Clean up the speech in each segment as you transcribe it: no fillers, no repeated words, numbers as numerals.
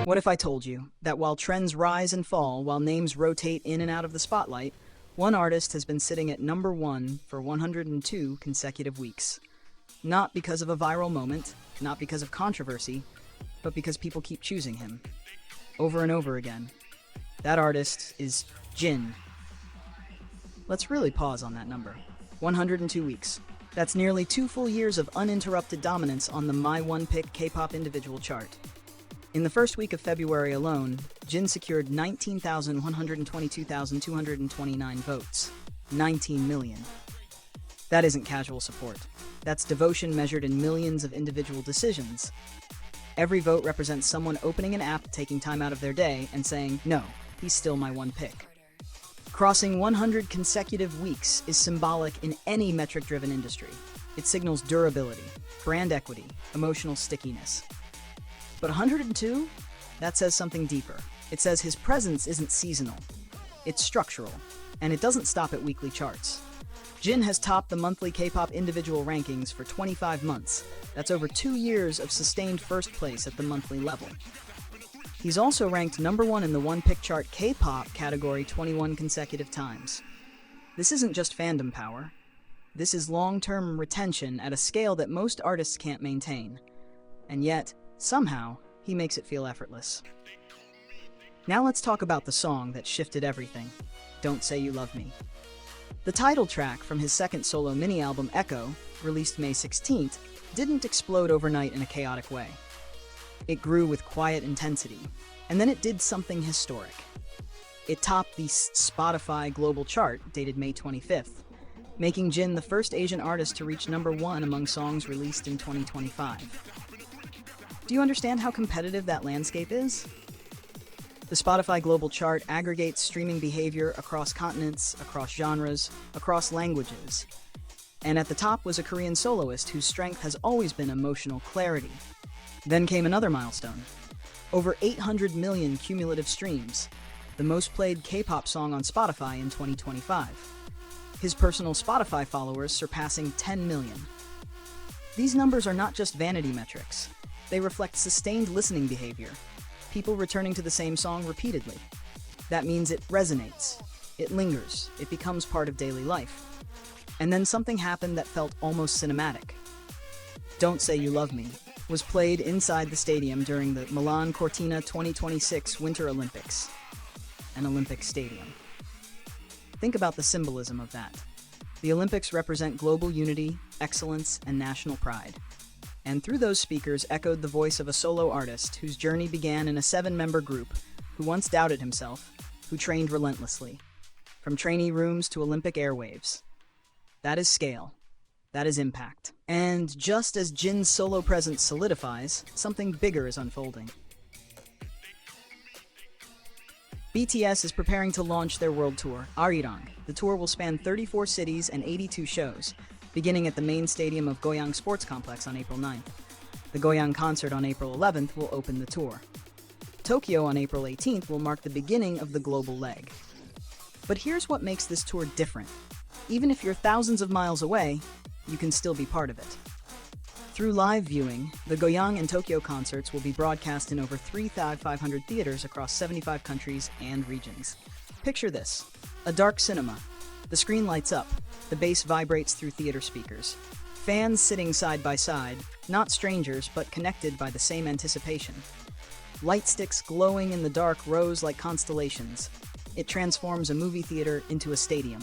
What if I told you that while trends rise and fall, while names rotate in and out of the spotlight, one artist has been sitting at number 1 for 102 consecutive weeks? Not because of a viral moment, not because of controversy, but because people keep choosing him. Over and over again. That artist is Jin. Let's really pause on that number. 102 weeks. That's nearly 2 full years of uninterrupted dominance on the My1Pick K-pop individual chart. In the first week of February alone, Jin secured 19,122,229 votes. 19 million. That isn't casual support. That's devotion measured in millions of individual decisions. Every vote represents someone opening an app, taking time out of their day, and saying, no, he's still my one pick. Crossing 100 consecutive weeks is symbolic in any metric-driven industry. It signals durability, brand equity, emotional stickiness. But 102? That says something deeper. It says his presence isn't seasonal. It's structural, and it doesn't stop at weekly charts. Jin has topped the monthly K-pop individual rankings for 25 months. That's over 2 years of sustained first place at the monthly level. He's also ranked number 1 in the one-pick chart K-pop category 21 consecutive times. This isn't just fandom power. This is long-term retention at a scale that most artists can't maintain. And yet, somehow, he makes it feel effortless. Now let's talk about the song that shifted everything, Don't Say You Love Me. The title track from his second solo mini-album Echo, released May 16th, didn't explode overnight in a chaotic way. It grew with quiet intensity, and then it did something historic. It topped the Spotify global chart, dated May 25th, making Jin the first Asian artist to reach number 1 among songs released in 2025. Do you understand how competitive that landscape is? The Spotify global chart aggregates streaming behavior across continents, across genres, across languages. And at the top was a Korean soloist whose strength has always been emotional clarity. Then came another milestone. Over 800 million cumulative streams, the most played K-pop song on Spotify in 2025. His personal Spotify followers surpassing 10 million. These numbers are not just vanity metrics. They reflect sustained listening behavior, people returning to the same song repeatedly. That means it resonates, it lingers, it becomes part of daily life. And then something happened that felt almost cinematic. Don't Say You Love Me was played inside the stadium during the Milan Cortina 2026 Winter Olympics, an Olympic stadium. Think about the symbolism of that. The Olympics represent global unity, excellence, and national pride. And through those speakers echoed the voice of a solo artist whose journey began in a 7-member group, who once doubted himself, who trained relentlessly. From trainee rooms to Olympic airwaves. That is scale. That is impact. And just as Jin's solo presence solidifies, something bigger is unfolding. BTS is preparing to launch their world tour, ARIRANG. The tour will span 34 cities and 82 shows, beginning at the main stadium of Goyang Sports Complex on April 9th. The Goyang concert on April 11th will open the tour. Tokyo on April 18th will mark the beginning of the global leg. But here's what makes this tour different. Even if you're thousands of miles away, you can still be part of it. Through live viewing, the Goyang and Tokyo concerts will be broadcast in over 3,500 theaters across 75 countries and regions. Picture this: a dark cinema. The screen lights up, the bass vibrates through theater speakers. Fans sitting side by side, not strangers but connected by the same anticipation. Light sticks glowing in the dark rows like constellations. It transforms a movie theater into a stadium.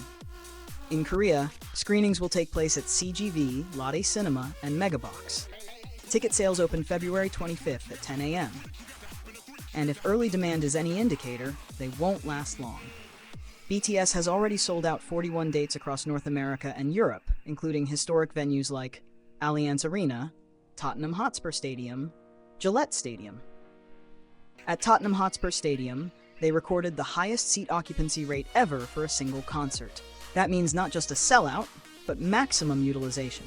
In Korea, screenings will take place at CGV, Lotte Cinema, and Megabox. Ticket sales open February 25th at 10 a.m. And if early demand is any indicator, they won't last long. BTS has already sold out 41 dates across North America and Europe, including historic venues like Allianz Arena, Tottenham Hotspur Stadium, Gillette Stadium. At Tottenham Hotspur Stadium, they recorded the highest seat occupancy rate ever for a single concert. That means not just a sellout, but maximum utilization.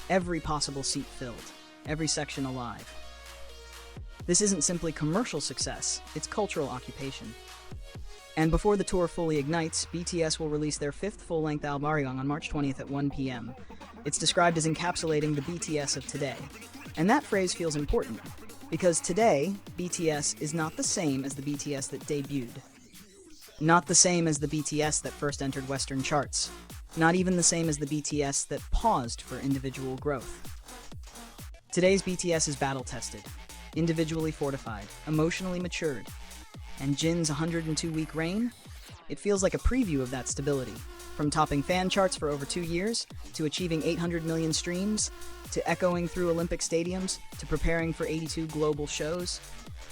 Every possible seat filled, every section alive. This isn't simply commercial success, it's cultural occupation. And before the tour fully ignites, BTS will release their 5th full-length album ARIRANG on March 20th at 1 p.m. It's described as encapsulating the BTS of today. And that phrase feels important. Because today, BTS is not the same as the BTS that debuted. Not the same as the BTS that first entered Western charts. Not even the same as the BTS that paused for individual growth. Today's BTS is battle-tested, individually fortified, emotionally matured. And Jin's 102-week reign? It feels like a preview of that stability. From topping fan charts for over 2 years, to achieving 800 million streams, to echoing through Olympic stadiums, to preparing for 82 global shows.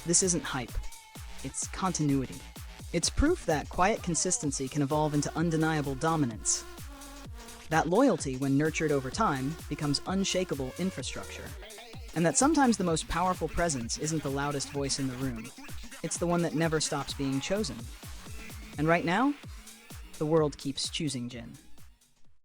This isn't hype. It's continuity. It's proof that quiet consistency can evolve into undeniable dominance. That loyalty, when nurtured over time, becomes unshakable infrastructure. And that sometimes the most powerful presence isn't the loudest voice in the room. It's the one that never stops being chosen. And right now, the world keeps choosing Jin.